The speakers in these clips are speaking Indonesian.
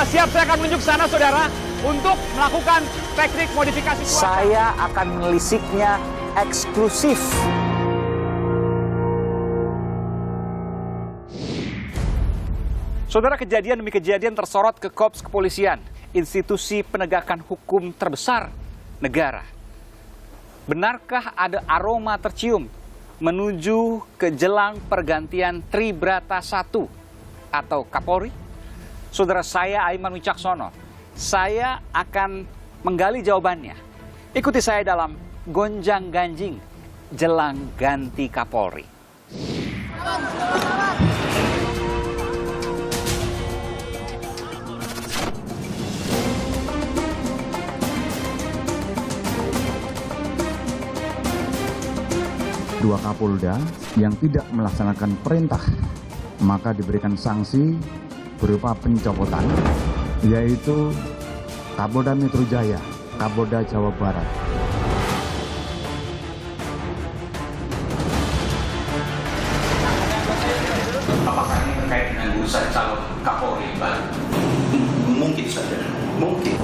sudah siap, saya akan menunjuk sana, saudara, untuk melakukan teknik modifikasi cuaca. Saya akan melisiknya eksklusif. Saudara, kejadian demi kejadian tersorot ke Korps Kepolisian, institusi penegakan hukum terbesar negara. Benarkah ada aroma tercium menuju ke jelang pergantian Tribrata I atau Kapolri? Saudara, saya Aiman Wicaksono, saya akan menggali jawabannya. Ikuti saya dalam Gonjang-ganjing jelang ganti Kapolri. Dua Kapolda yang tidak melaksanakan perintah maka diberikan sanksi berupa pencopotan, yaitu Kapolda Metro Jaya, Kapolda Jawa Barat. Apakah ini terkait dengan urusan calon Kapolri baru? Mungkin saja, mungkin.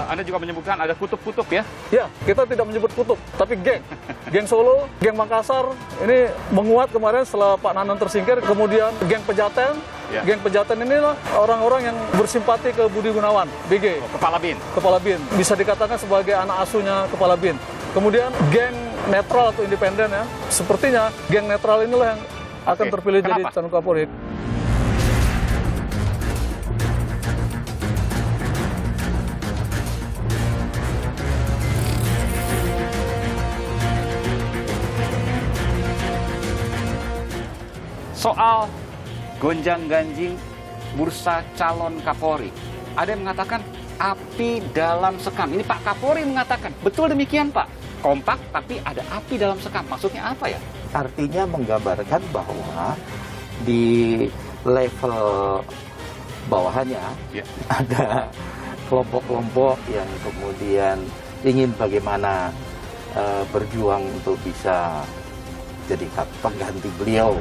Anda juga menyebutkan ada kutub-kutub ya? Ya, kita tidak menyebut kutub, tapi geng. Geng Solo, geng Makassar, ini menguat kemarin setelah Pak Nanan tersingkir. Kemudian geng Pejaten, Ya. Geng Pejaten inilah orang-orang yang bersimpati ke Budi Gunawan, BG. Kepala BIN. Kepala BIN, bisa dikatakan sebagai anak asuhnya Kepala BIN. Kemudian geng netral atau independen ya, sepertinya geng netral inilah yang akan terpilih jadi calon Kapolri. Soal gonjang-ganjing bursa calon Kapolri, ada yang mengatakan api dalam sekam. Ini Pak Kapolri mengatakan, betul demikian Pak? Kompak tapi ada api dalam sekam. Maksudnya apa ya? Artinya menggambarkan bahwa di level bawahannya Ya. ada kelompok-kelompok yang kemudian ingin bagaimana berjuang untuk bisa jadi pengganti beliau.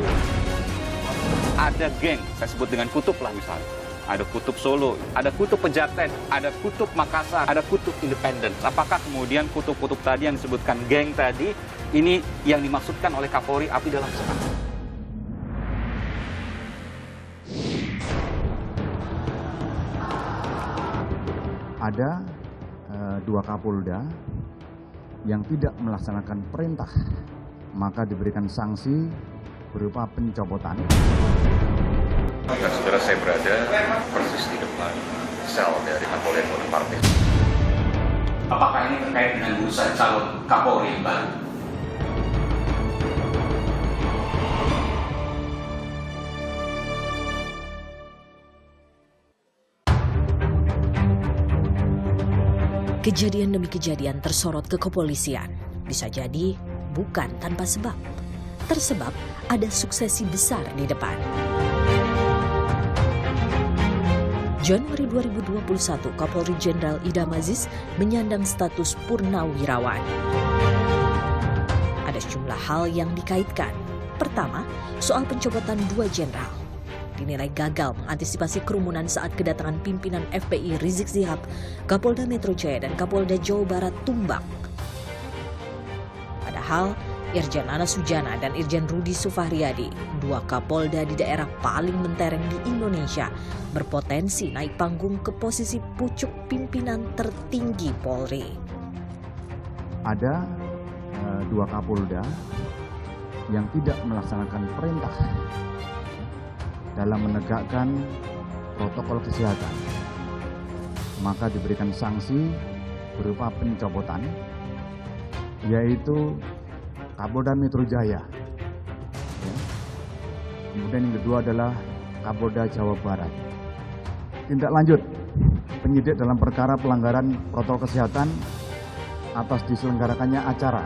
Ada geng, saya sebut dengan kutub lah misalnya. Ada kutub Solo, ada kutub Pejaten, ada kutub Makassar, ada kutub independen. Apakah kemudian kutub-kutub tadi yang disebutkan geng tadi, ini yang dimaksudkan oleh Kapolri api dalam sekam? Ada dua Kapolda yang tidak melaksanakan perintah maka diberikan sanksi berupa pencopotan. Dan saudara, saya berada persis di depan sel dari Kapolri Bonaparte. Apakah ini terkait dengan urusan calon Kapolri baru? Kejadian demi kejadian tersorot ke kepolisian. Bisa jadi bukan tanpa sebab. Tersebab ada suksesi besar di depan. Januari 2021, Kapolri Jenderal Idam Aziz menyandang status purnawirawan. Ada sejumlah hal yang dikaitkan. Pertama, soal pencopotan dua jenderal. Dinilai gagal mengantisipasi kerumunan saat kedatangan pimpinan FPI Rizik Syihab, Kapolda Metro Jaya dan Kapolda Jawa Barat tumbang. Padahal Irjen Anas Sujana dan Irjen Rudi Sufahriyadi, dua Kapolda di daerah paling mentereng di Indonesia, berpotensi naik panggung ke posisi pucuk pimpinan tertinggi Polri. Ada dua Kapolda yang tidak melaksanakan perintah dalam menegakkan protokol kesehatan, maka diberikan sanksi berupa pencopotan, yaitu Kapolda Metro Jaya. Kemudian yang kedua adalah Kapolda Jawa Barat. Tindak lanjut, penyidik dalam perkara pelanggaran protokol kesehatan atas diselenggarakannya acara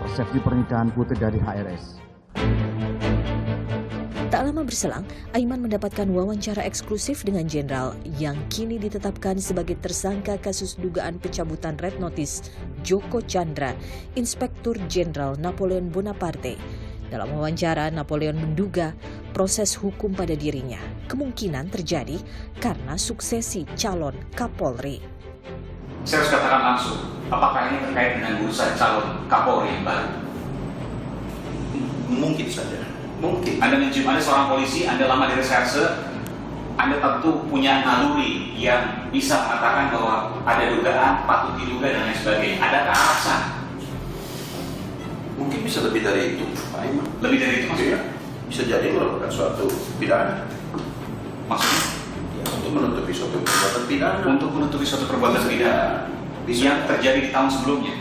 resepsi pernikahan putri dari HRS. Tak lama berselang, Aiman mendapatkan wawancara eksklusif dengan jenderal yang kini ditetapkan sebagai tersangka kasus dugaan pencabutan red notice Joko Chandra, Inspektur Jenderal Napoleon Bonaparte. Dalam wawancara, Napoleon menduga proses hukum pada dirinya kemungkinan terjadi karena suksesi calon Kapolri. Saya harus katakan langsung, apakah ini terkait dengan urusan calon Kapolri yang baru? Mungkin saja. Mungkin. Anda mencium, Anda seorang polisi, Anda lama di reserse, Anda tentu punya naluri yang bisa mengatakan bahwa ada dugaan, patut diduga dan lain sebagainya. Adakah alasan? Mungkin bisa lebih dari itu, Pak Aiman. Lebih dari itu maksudnya? Bisa jadi merupakan suatu pidana. Maksudnya? Ya, untuk menutupi suatu perbuatan pidana. Untuk menutupi suatu perbuatan pidana yang terjadi di tahun sebelumnya.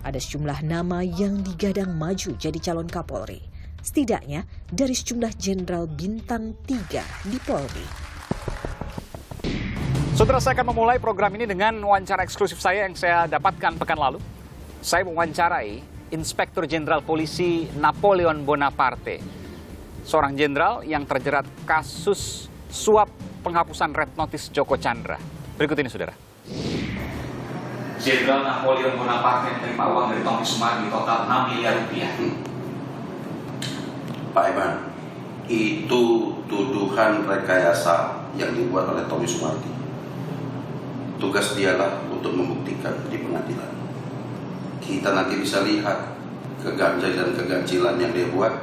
Ada sejumlah nama yang digadang maju jadi calon Kapolri. Setidaknya dari sejumlah jenderal bintang 3 di Polri. Saudara, saya akan memulai program ini dengan wawancara eksklusif saya yang saya dapatkan pekan lalu. Saya mewawancarai Inspektur Jenderal Polisi Napoleon Bonaparte, seorang jenderal yang terjerat kasus suap penghapusan red notice Joko Chandra. Berikut ini, saudara. Jenderal Napoleon Bonaparte yang menerima uang dari Tommy Sumardi total 6 miliar rupiah. Pak Aiman, itu tuduhan rekayasa yang dibuat oleh Tommy Sumardi. Tugas dialah untuk membuktikan di pengadilan. Kita nanti bisa lihat keganjilan yang dia buat,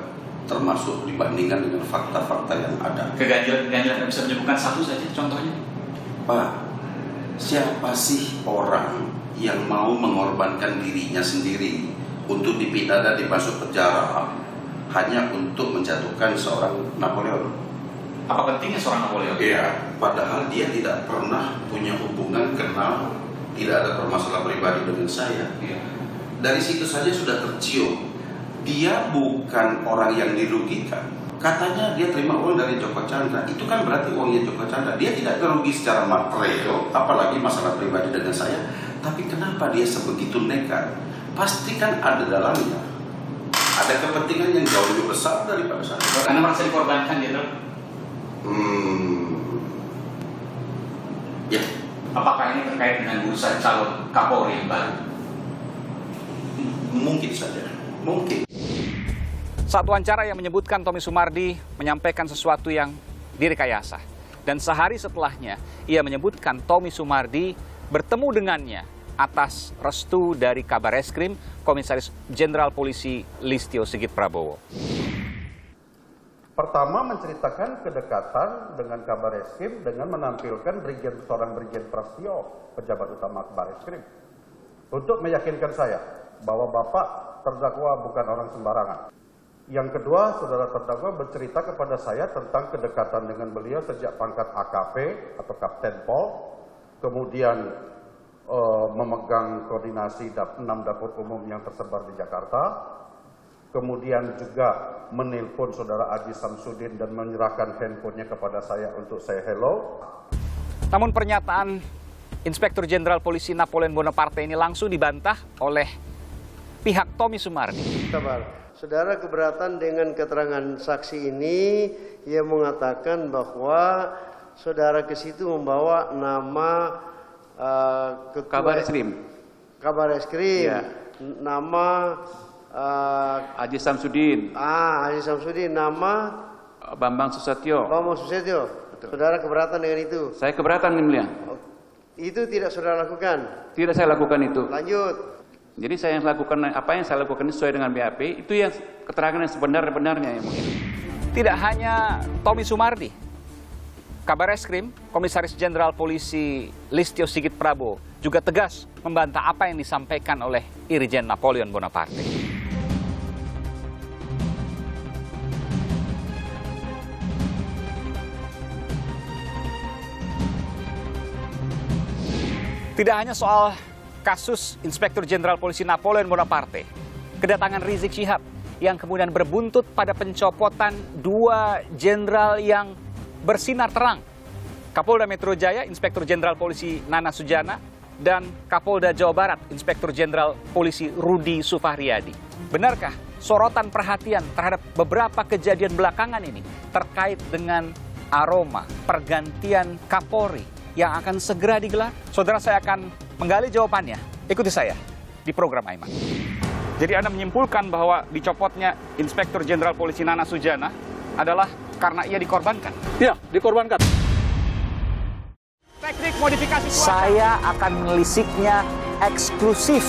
termasuk dibandingkan dengan fakta-fakta yang ada. Keganjilan bisa menyebutkan satu saja contohnya. Pak, siapa sih orang yang mau mengorbankan dirinya sendiri untuk dipidana dimasuk penjara hanya untuk menjatuhkan seorang Napoleon? Apa pentingnya seorang Napoleon? Iya, padahal dia tidak pernah punya hubungan kenal, tidak ada permasalahan pribadi dengan saya. Iya. Dari situ saja sudah tercium, dia bukan orang yang dirugikan. Katanya dia terima uang dari Joko Chandra, itu kan berarti uangnya Joko Chandra. Dia tidak terugi secara material, apalagi masalah pribadi dengan saya. Tapi kenapa dia sebegitu nekat? Pasti kan ada dalamnya. Ada kepentingan yang jauh lebih besar daripada saya. Anda merasa dikorbankan, Jenderal? Ya. Apakah ini terkait dengan urusan calon Kapolri yang baru? Mungkin saja. Mungkin. Saat wawancara yang menyebutkan Tommy Sumardi menyampaikan sesuatu yang direkayasa. Dan sehari setelahnya, ia menyebutkan Tommy Sumardi bertemu dengannya atas restu dari Kabareskrim Komisaris Jenderal Polisi Listio Sigit Prabowo. Pertama menceritakan kedekatan dengan Kabareskrim dengan menampilkan seorang Brigjen Prasetyo, pejabat utama Kabareskrim, untuk meyakinkan saya bahwa Bapak terdakwa bukan orang sembarangan. Yang kedua, saudara terdakwa bercerita kepada saya tentang kedekatan dengan beliau sejak pangkat AKP atau Kapten Pol, kemudian memegang koordinasi 6 dapur umum yang tersebar di Jakarta, kemudian juga menelpon saudara Aji Samsudin dan menyerahkan handphonenya kepada saya untuk say hello. Namun pernyataan Inspektur Jenderal Polisi Napoleon Bonaparte ini langsung dibantah oleh pihak Tommy Sumardi. Saudara keberatan dengan keterangan saksi ini, ia mengatakan bahwa saudara ke situ membawa nama Kabareskrim. Ya. Nama Aji Samsudin. Aji Samsudin, nama Bambang Susatyo. Saudara keberatan dengan itu? Saya keberatan, Yang Mulia. Itu tidak saudara lakukan? Tidak saya lakukan itu. Lanjut. Jadi saya lakukan apa yang saya lakukan sesuai dengan BAP, itu yang keterangan yang sebenarnya Yang Mulia. Tidak hanya Tommy Sumardi, Kabareskrim Komisaris Jenderal Polisi Listio Sigit Prabowo juga tegas membantah apa yang disampaikan oleh Irjen Napoleon Bonaparte. Tidak hanya soal kasus Inspektur Jenderal Polisi Napoleon Bonaparte, kedatangan Rizik Syihab yang kemudian berbuntut pada pencopotan 2 jenderal yang bersinar terang. Kapolda Metro Jaya, Inspektur Jenderal Polisi Nana Sujana, dan Kapolda Jawa Barat, Inspektur Jenderal Polisi Rudi Sufahriyadi. Benarkah sorotan perhatian terhadap beberapa kejadian belakangan ini terkait dengan aroma pergantian Kapolri yang akan segera digelar? Saudara, saya akan menggali jawabannya. Ikuti saya di program Aiman. Jadi Anda menyimpulkan bahwa dicopotnya Inspektur Jenderal Polisi Nana Sujana adalah karena ia dikorbankan? Iya, dikorbankan. Teknik modifikasi cuaca. Saya akan menelisiknya eksklusif.